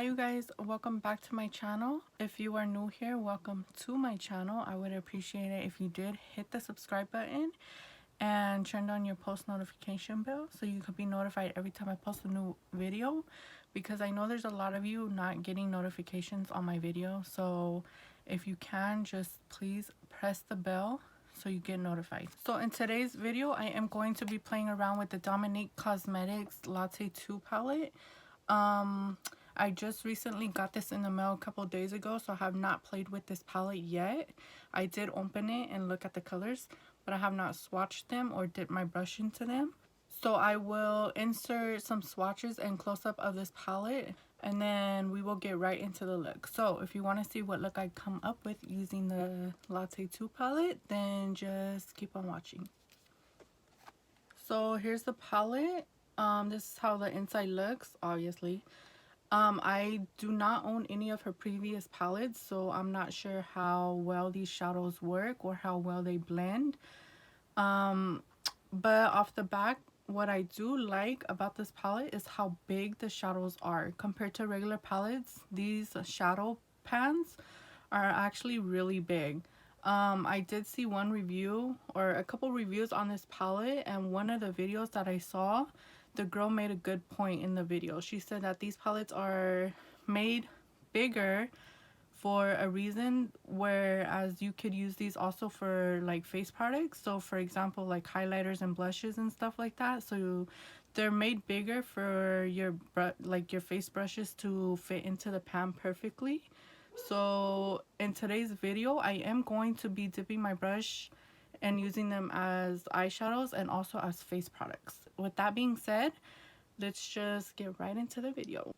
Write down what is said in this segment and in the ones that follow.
you guys, welcome back to my channel. If you are new here, welcome to my channel. I would appreciate it if you did hit the subscribe button and turn on your post notification bell so you could be notified every time I post a new video, because I know there's a lot of you not getting notifications on my video. So if you can, just please press the bell so you get notified. So in today's video, I am going to be playing around with the Dominique Cosmetics Latte 2 palette. I just recently got this in the mail a couple days ago, so I have not played with this palette yet. I did open it and look at the colors, but I have not swatched them or dipped my brush into them. So I will insert some swatches and close-up of this palette, and then we will get right into the look. So if you want to see what look I come up with using the Latte 2 palette, then just keep on watching. So here's the palette. This is how the inside looks, obviously. I do not own any of her previous palettes, so I'm not sure how well these shadows work or how well they blend. But off the back, what I do like about this palette is how big the shadows are. Compared to regular palettes, these shadow pans are actually really big. I did see one review or a couple reviews on this palette, and one of the videos that I saw, the girl made a good point in the video. She said that these palettes are made bigger for a reason, whereas you could use these also for like face products. So for example, like highlighters and blushes and stuff like that. So they're made bigger for your face brushes to fit into the pan perfectly. So in today's video, I am going to be dipping my brush and using them as eyeshadows and also as face products. With that being said, let's just get right into the video.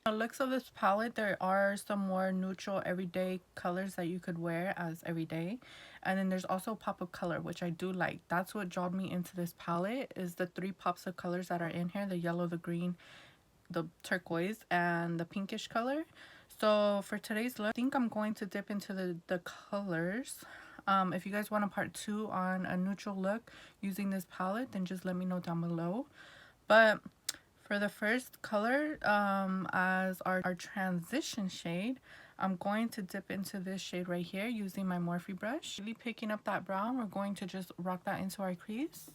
The looks of this palette, there are some more neutral everyday colors that you could wear as everyday, and then there's also pop of color, which I do like. That's what drew me into this palette, is the 3 pops of colors that are in here: the yellow, the green, the turquoise, and the pinkish color. So for today's look, I think I'm going to dip into the colors. If you guys want a part 2 on a neutral look using this palette, then just let me know down below. But for the first color, as our transition shade, I'm going to dip into this shade right here using my Morphe brush. Really picking up that brown, we're going to just rock that into our crease.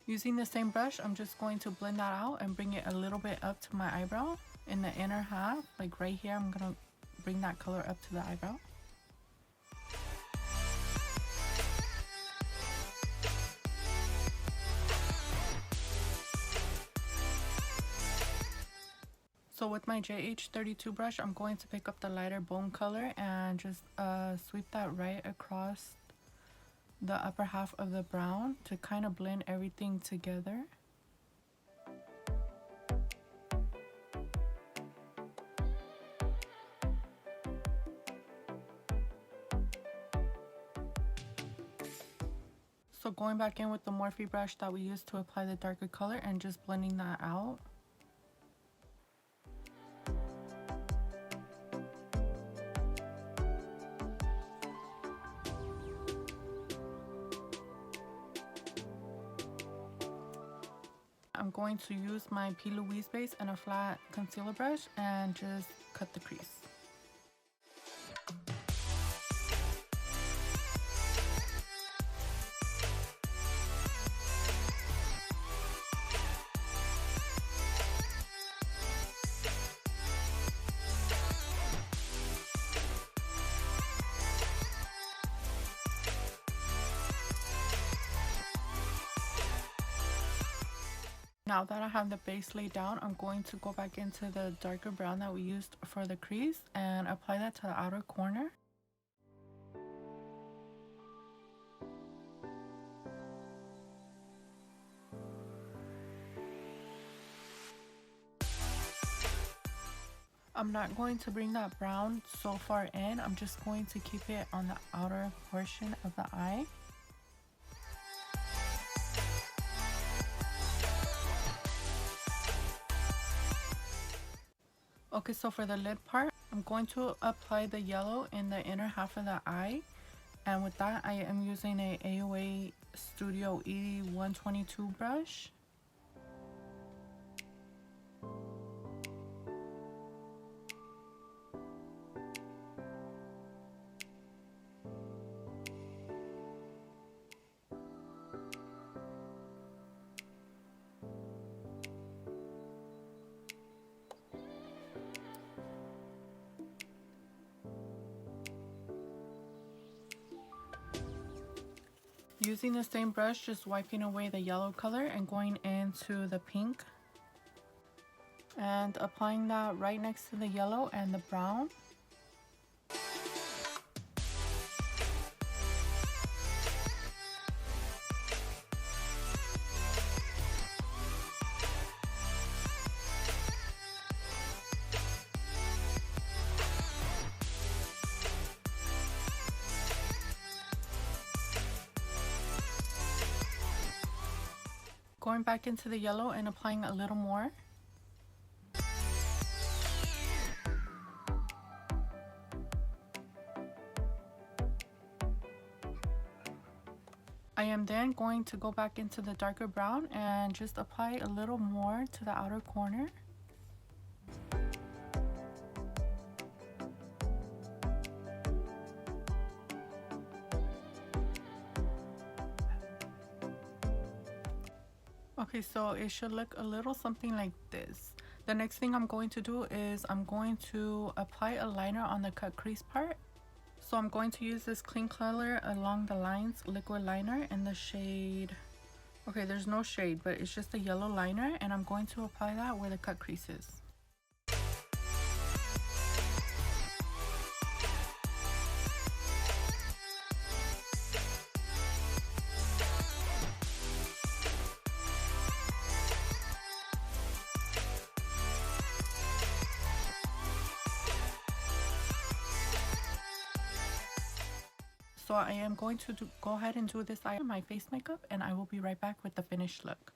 Using the same brush, I'm just going to blend that out and bring it a little bit up to my eyebrow. In the inner half, like right here, I'm going to bring that color up to the eyebrow. So with my JH32 brush, I'm going to pick up the lighter bone color and just sweep that right across the upper half of the brown to kind of blend everything together. So going back in with the Morphe brush that we used to apply the darker color and just blending that out. I'm going to use my P. Louise base and a flat concealer brush and just cut the crease. Now that I have the base laid down, I'm going to go back into the darker brown that we used for the crease and apply that to the outer corner. I'm not going to bring that brown so far in. I'm just going to keep it on the outer portion of the eye. Okay, so for the lid part, I'm going to apply the yellow in the inner half of the eye. And with that, I am using a AOA Studio E122 brush. Using the same brush, just wiping away the yellow color and going into the pink. And applying that right next to the yellow and the brown. Going back into the yellow and applying a little more. I am then going to go back into the darker brown and just apply a little more to the outer corner. Okay, so it should look a little something like this. The next thing I'm going to do is I'm going to apply a liner on the cut crease part. So I'm going to use this clean color along the lines liquid liner in the shade, okay, there's no shade, but it's just a yellow liner, and I'm going to apply that where the cut crease is. So I am going to go ahead and do this eye on my face makeup, and I will be right back with the finished look.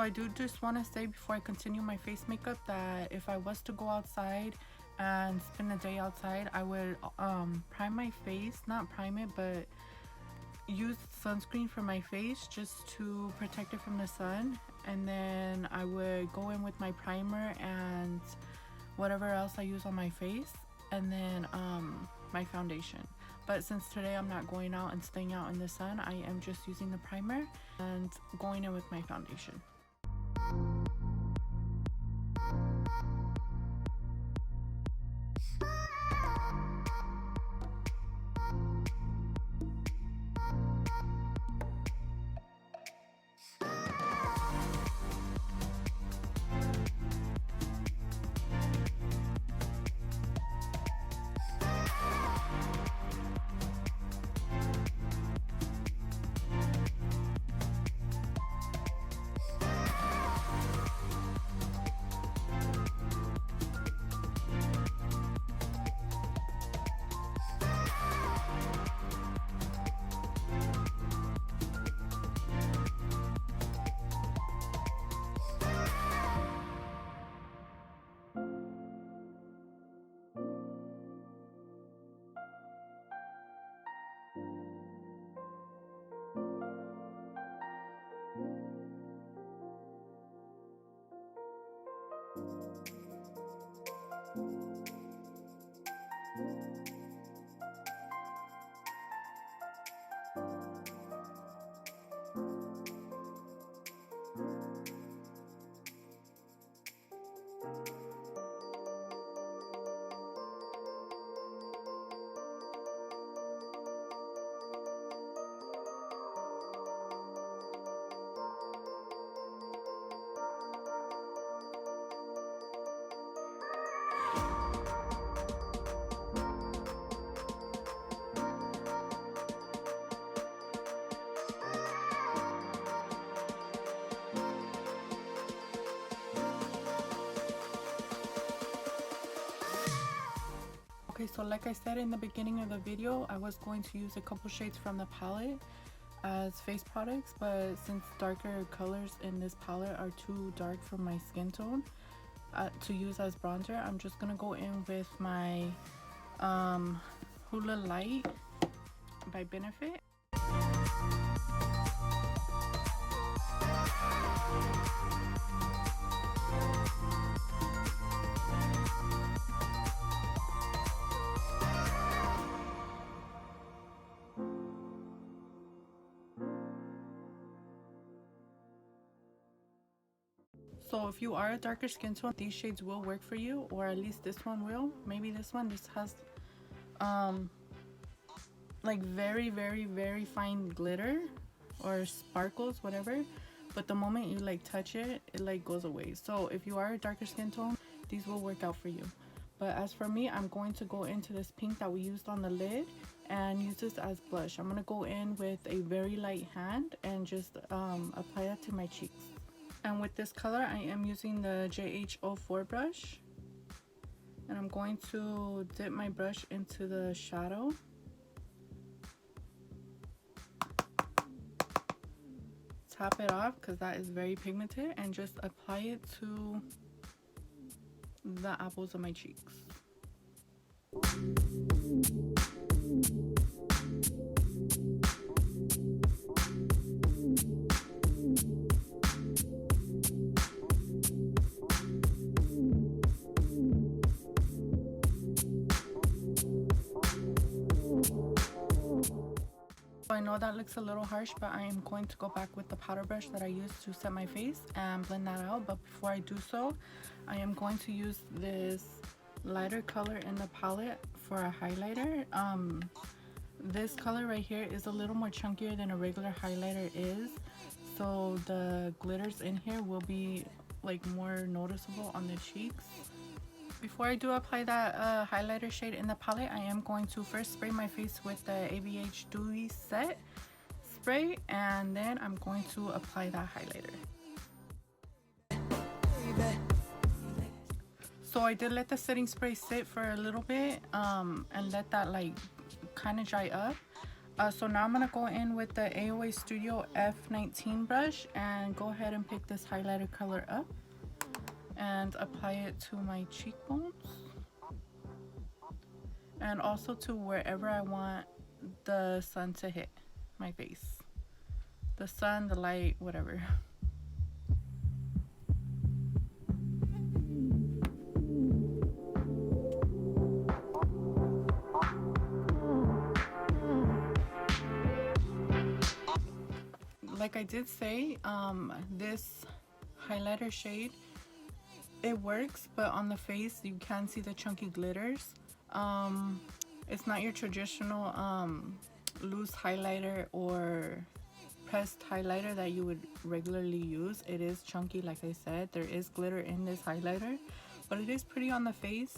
I do just want to say before I continue my face makeup that if I was to go outside and spend a day outside, I would prime my face, not prime it, but use sunscreen for my face just to protect it from the sun, and then I would go in with my primer and whatever else I use on my face, and then my foundation. But since today I'm not going out and staying out in the sun, I am just using the primer and going in with my foundation. Okay, so like I said in the beginning of the video, I was going to use a couple shades from the palette as face products, but since darker colors in this palette are too dark for my skin tone to use as bronzer, I'm just gonna go in with my Hula Light by Benefit. So if you are a darker skin tone, these shades will work for you, or at least this one will. Maybe this one just has like very fine glitter or sparkles, whatever, but the moment you like touch it, it like goes away. So if you are a darker skin tone, these will work out for you. But as for me, I'm going to go into this pink that we used on the lid and use this as blush. I'm gonna go in with a very light hand and just apply that to my cheeks. And with this color, I am using the JH04 brush, and I'm going to dip my brush into the shadow. Tap it off because that is very pigmented, and just apply it to the apples of my cheeks. I know that looks a little harsh, but I am going to go back with the powder brush that I used to set my face and blend that out. But before I do so, I am going to use this lighter color in the palette for a highlighter. This color right here is a little more chunkier than a regular highlighter is, so the glitters in here will be like more noticeable on the cheeks. Before I do apply that highlighter shade in the palette, I am going to first spray my face with the ABH Dewy Set spray, and then I'm going to apply that highlighter. So I did let the setting spray sit for a little bit and let that like kind of dry up. So now I'm going to go in with the AOA Studio F19 brush and go ahead and pick this highlighter color up and apply it to my cheekbones and also to wherever I want the sun to hit my face. The sun, the light, whatever. Like I did say, this highlighter shade, it works, but on the face you can see the chunky glitters. It's not your traditional loose highlighter or pressed highlighter that you would regularly use. It is chunky, like I said. There is glitter in this highlighter, but it is pretty on the face.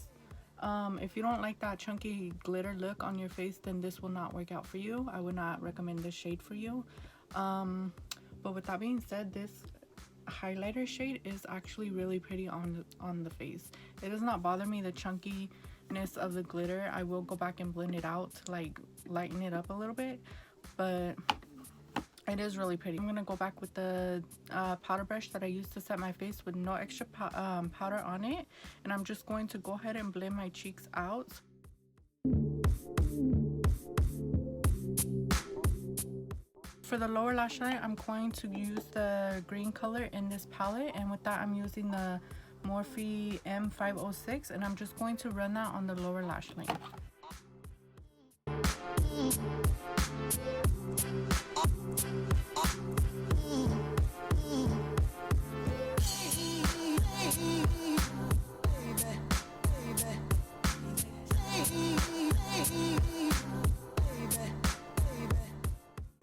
If you don't like that chunky glitter look on your face, then this will not work out for you. I would not recommend this shade for you. But with that being said, this highlighter shade is actually really pretty on the face. It does not bother me, the chunkiness of the glitter. I will go back and blend it out to like lighten it up a little bit, but it is really pretty. I'm gonna go back with the powder brush that I used to set my face with no extra powder on it, and I'm just going to go ahead and blend my cheeks out. For the lower lash line, I'm going to use the green color in this palette, and with that I'm using the Morphe M506, and I'm just going to run that on the lower lash line.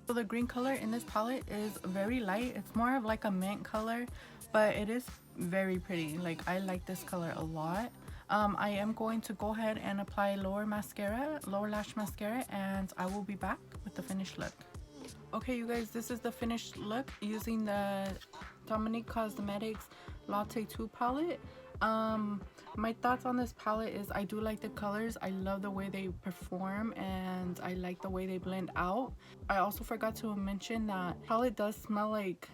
So the green color in this palette is very light. It's more of like a mint color, but it is very pretty. Like, I like this color a lot. I am going to go ahead and apply lower lash mascara, and I will be back with the finished look. Okay, you guys, this is the finished look using the Dominique Cosmetics Latte 2 palette. My thoughts on this palette is I do like the colors. I love the way they perform, and I like the way they blend out. I also forgot to mention that palette does smell like,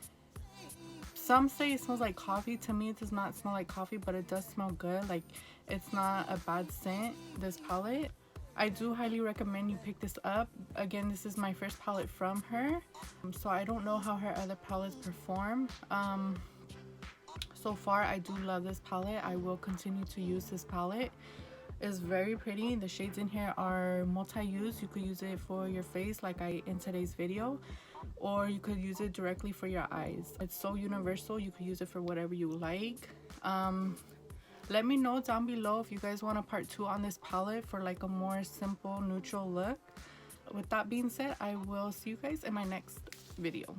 some say it smells like coffee. To me, it does not smell like coffee, but it does smell good. Like, it's not a bad scent, this palette. I do highly recommend you pick this up. Again, this is my first palette from her, so I don't know how her other palettes perform. So far, I do love this palette. I will continue to use this palette. It's very pretty. The shades in here are multi-use. You could use it for your face like I in today's video, or you could use it directly for your eyes. It's so universal. You could use it for whatever you like. Let me know down below if you guys want a part 2 on this palette for like a more simple neutral look. With that being said, I will see you guys in my next video.